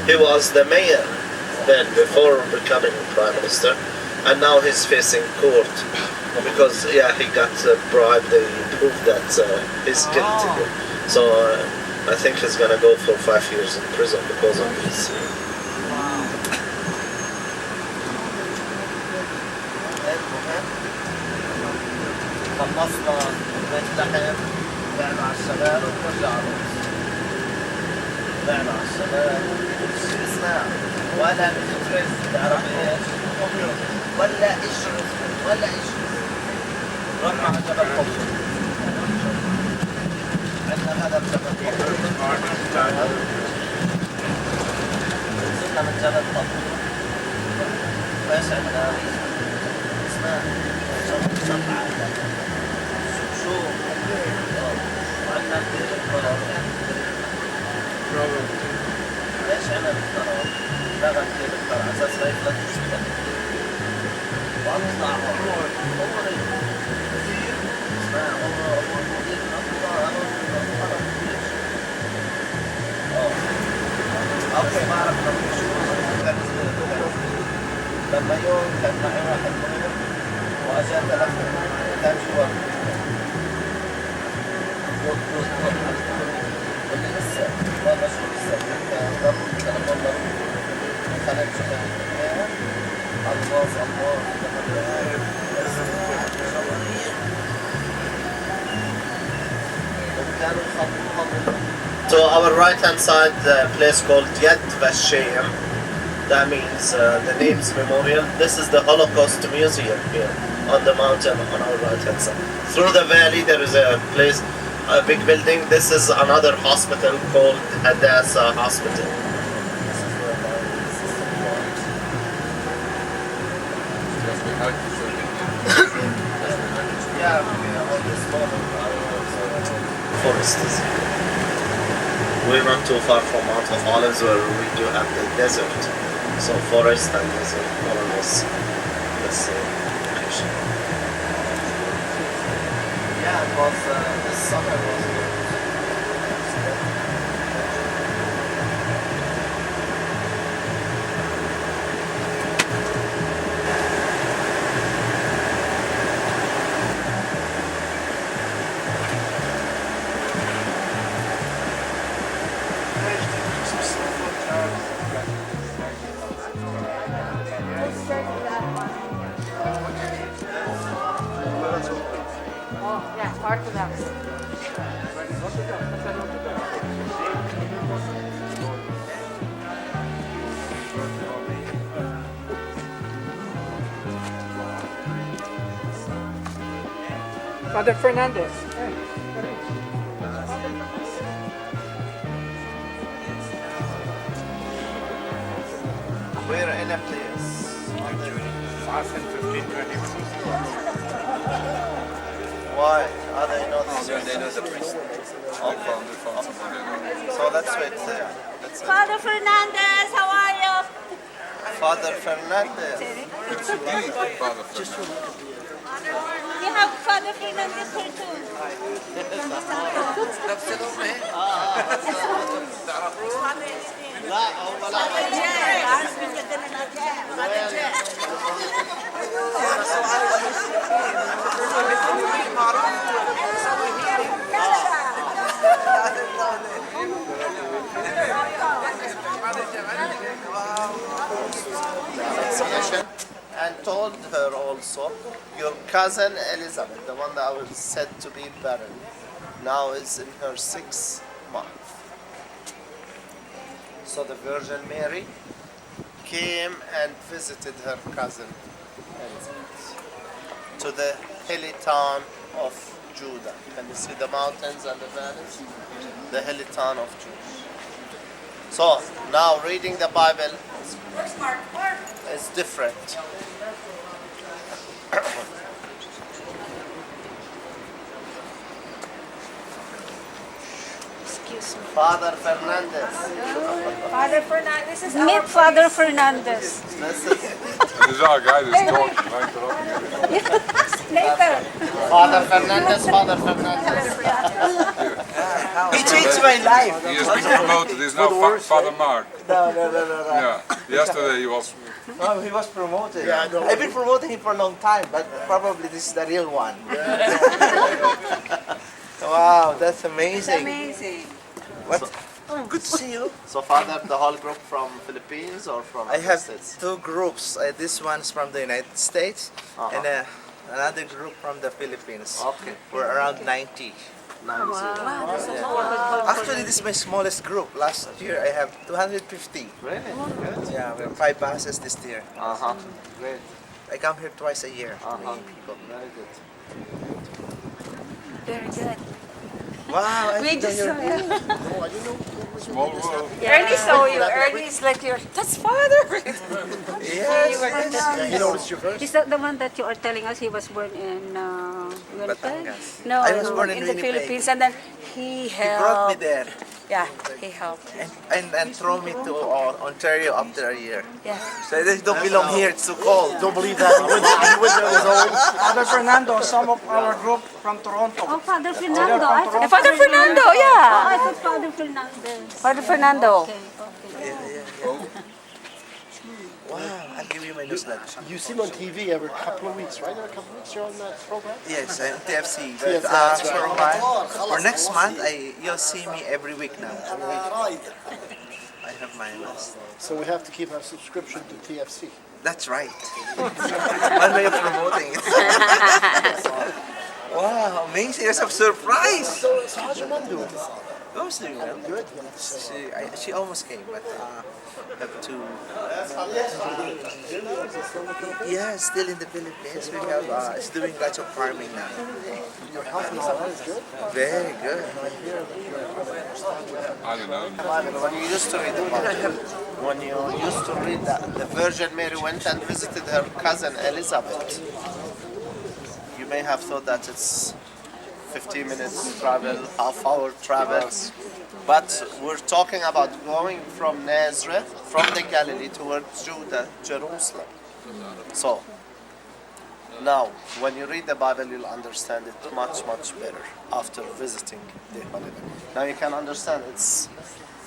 He was the mayor then before becoming prime minister, and now he's facing court because he got bribed. They proved that he's guilty. So I think he's gonna go for 5 years in prison because of this. خلصنا بيت لحم، بعنا على الشباب ورجعنا. بعنا على الشباب شو اسمها؟ ولا متفرز تعرف ايش؟ ولا ايش ولا ايش؟ رحنا على جبل قبر. عندنا هذا بجبل قبر. نزلنا من جبل قبر. ايش عندنا؟ اسمها سبعة. شو وعندنا كثير القرار. ليش عمل القرار؟ لغى كثير القرار على اساس هيك لا تشتغل. واطلع عمر كثير اسمها عمر مدير اطلع القرار ليش؟ اوكي ما اعرف شو لما يوم كان معي واحد مهم واجا تلفون كان شو واللي لسه والله شو لسه ضرب تلفون ضرب خلت شغل الفاظ وكانوا يخبطوها. To our right hand side, the place called Yad Vashem. That means the name's memorial. This is the Holocaust Museum here on the mountain on our right hand side. Through the valley there is a place, a big building. This is another hospital called Hadassah Hospital. Forest is here. We're not too far from Mount of Olives where we do have the desert. So forest and desert, more or less the same location. Yeah, it was this summer was good. Part of that. Father Fernandez. We're in a place. 5 and 15, 20. Why? How do you know this? They know the priest. Okay. So let's wait there. Father Fernandez, how are you? Father Fernandez. You have Father Fernandez here too. لا هو لا معروف told her also, your cousin Elizabeth, the one that was said to be barren, now is in her 6th month. So the Virgin Mary came and visited her cousin Elizabeth to the hilly town of Judah. Can you see the mountains and the valleys? The hilly town of Judah. So now reading the Bible is different. Excuse me. Father Fernandez. Father Fernandez is Meet Father Fernandez. This is There's our guy that's talking, right? later. Father Fernandez. Father Fernandez. He changed my life. He has been promoted. He's now Father Mark. No. Yeah. Yesterday he was. No, he was promoted. Yeah, I know. I've been promoting him for a long time, but probably this is the real one. Wow, that's amazing. Amazing. What? Good to see you. So Father, the whole group from Philippines or from I other have states? two groups. This one's from the United States and another group from the Philippines. Okay. We're around 90. Actually, this is my smallest group. Last year I have 250. Really? Yeah, we have 5 buses this year. Uh-huh. Great. I come here twice a year. Uh-huh. People. Very good. Very good. Wow, I We think just you're- saw you. Small world. Ernie saw you. Ernie's like your. That's Father. Yes. You noticed your first? Is that the one that you are telling us he was born in Winnipeg? Batangas. No, I was born in In the Winnipeg. Philippines, and then he He brought me helped. there Yeah, he helped. and throw me to Ontario after a year. Yeah. So I don't belong here. It's too cold. Don't believe that. He went there on his own. Father Fernando, some of our group from Toronto. Oh, Father Fernando. I thought Father Fernando, Oh, yeah. I thought Father Fernandez. Father Fernando. Okay, okay. Wow, I'll give you my newsletter. You see him on TV every couple of weeks, right? Every couple of weeks you're on that program? Yes, I'm TFC. TFC, But, that's for a right. while, for next month, you'll see me every week now. I have my list. So we have to keep our subscription to TFC. That's right. One way of promoting it. Wow, amazing. There's a surprise. So how's your mom doing? Mom's doing well. Good. She almost came, but have to. Yeah, still in the Philippines. We have. It's doing lots of farming now. Your health and all that is good. Very good. I don't know. When you used to read the Bible, when you used to read that the Virgin Mary went and visited her cousin Elizabeth, you may have thought that it's 15 minutes travel, half-hour travel, but we're talking about going from Nazareth, from the Galilee towards Judah, Jerusalem. So now, when you read the Bible, you'll understand it much better after visiting the Holy Land. Now you can understand it's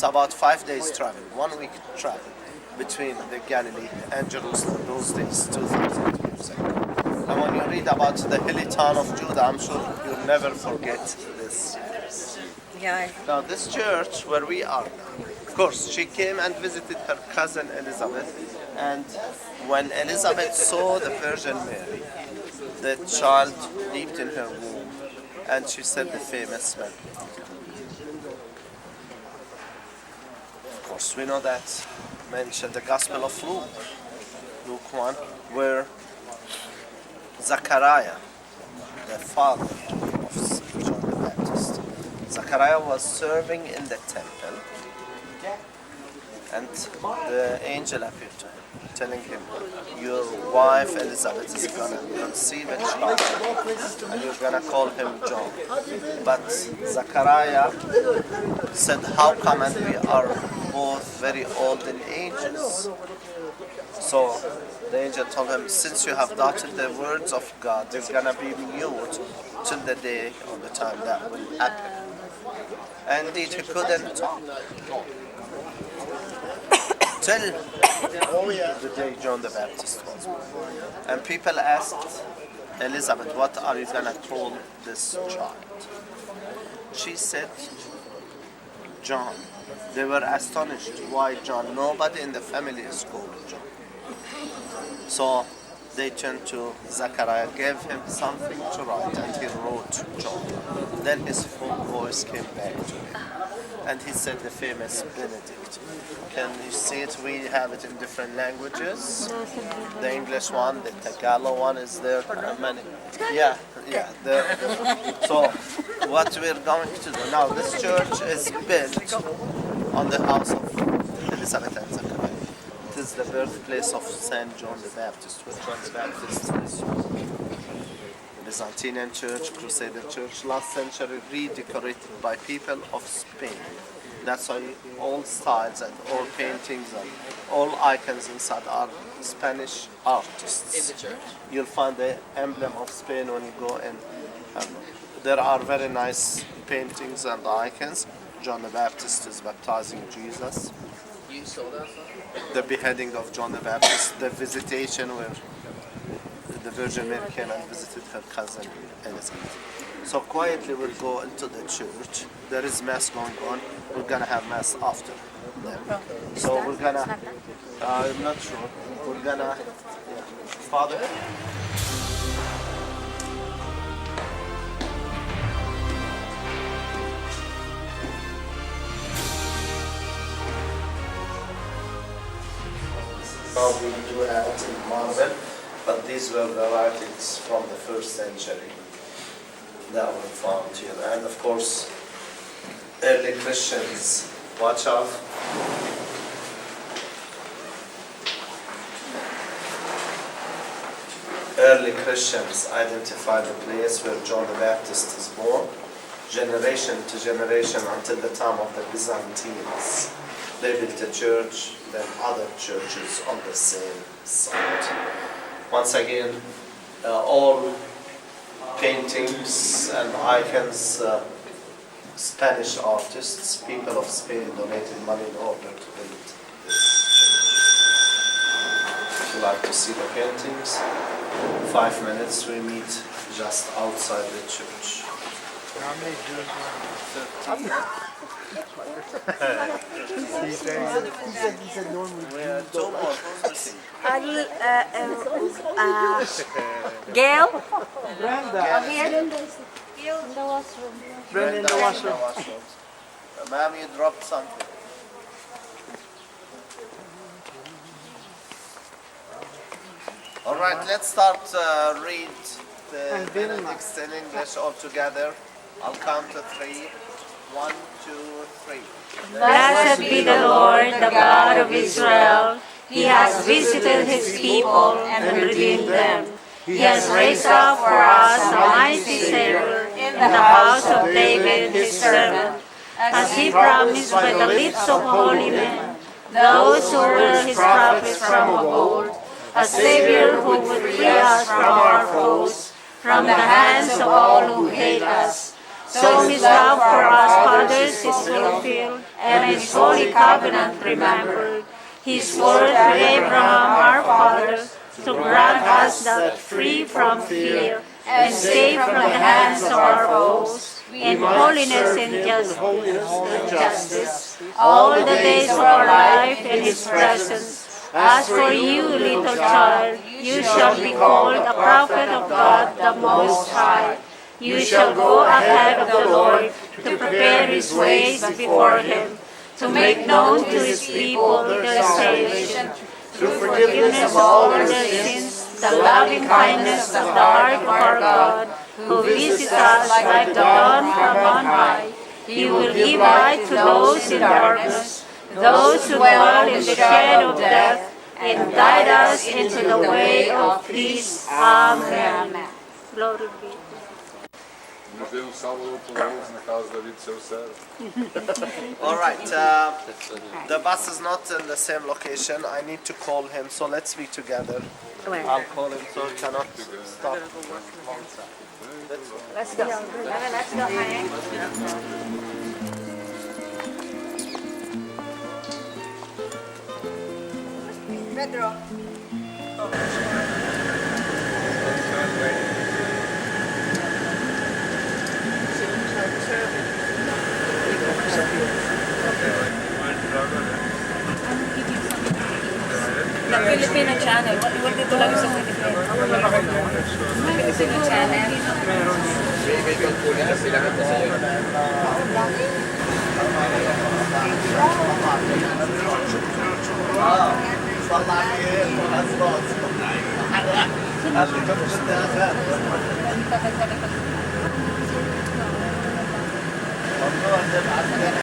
about 5 days travel, 1 week travel between the Galilee and Jerusalem. Those days, 2,000 years ago. And when you read about the hilly town of Judah, I'm sure you'll never forget this. Yeah. Now this church where we are now, of course, she came and visited her cousin Elizabeth, and when Elizabeth saw the Virgin Mary, the child leaped in her womb, and she said the famous man. Of course, we know that mentioned the Gospel of Luke 1, where Zachariah, the father of John the Baptist, Zachariah was serving in the temple, and the angel appeared to him, telling him, your wife Elizabeth is going to conceive a child, and you're going to call him John. But Zachariah said, how come, and we are both very old in ages? So the angel told him, since you have doubted the words of God, you're going to be mute till the day or the time that will happen. And indeed, he couldn't talk till the day John the Baptist was born. And people asked Elizabeth, what are you going to call this child? She said, John. They were astonished. Why John? Nobody in the family is called John. So they turned to Zachariah, gave him something to write, and he wrote John. Then his voice came back to him, and he said the famous Benedict. Can you see it? We have it in different languages. The English one, the Tagalog one is there. Many. Yeah. So what we're going to do now, this church is built on the house of Elizabeth and Zachariah. It is the birthplace of Saint John the Baptist, where John the Baptist is Byzantine church, Crusader church, last century redecorated by people of Spain. That's why all styles and all paintings and all icons inside are Spanish artists. In the church. You'll find the emblem of Spain when you go in. There are very nice paintings and icons. John the Baptist is baptizing Jesus. You saw that? The beheading of John the Baptist. The visitation where the Virgin Mary came and visited her cousin Elizabeth. So quietly we'll go into the church. There is mass going on. We're gonna have mass after them. So we're gonna. I'm not sure. We're gonna. Yeah. Father. How we do have it in marble, but these were the writings from the first century that were found here. And of course, early Christians, watch out. Early Christians identify the place where John the Baptist is born, generation to generation until the time of the Byzantines. They built a church, then other churches on the same site. Once again, all paintings and icons, Spanish artists, people of Spain donated money in order to build this church. If you like to see the paintings, 5 minutes we meet just outside the church. He said normally Jews don't like Gail? Brenda. In the washroom. Brenda in the washroom. Ma'am, you dropped something. All right, let's start read the Benedicts in English all together. I'll count to 3. 1, 2, 3. Blessed be the Lord, the God of Israel. He has visited his people and redeemed them. He has raised up for us a mighty Savior in the house of David his servant, as he promised by the lips of holy men, those who were his prophets from of old, a Savior who would free us from our foes, from the hands of all who hate us. So his love for us fathers is fulfilled, and his holy covenant remembered. He swore to Abraham our father to grant us that free from fear and safe from the hands of our foes, in holiness and justice, all the days of our life in his presence. As for you, little child, you shall be called a prophet of God the Most High. You shall go ahead of the Lord to prepare his ways before him, to make known to his people their salvation, through forgiveness of all their sins, the loving kindness of the heart of our God, who visits us like the dawn from on high. He will give light to those in darkness, those who dwell in the shadow of death, and guide us into the way of peace. Amen. Glory be. Meter um sábado por eles na casa da David, seu servo. All right, the bus is not in the same location. I need to call him, so let's be together. I'll call him so he cannot stop. Let's go. Let's go, honey. Pedro. The Filipino channel. Wala dito lang sa Filipino. Filipino channel. ممنوع تبعث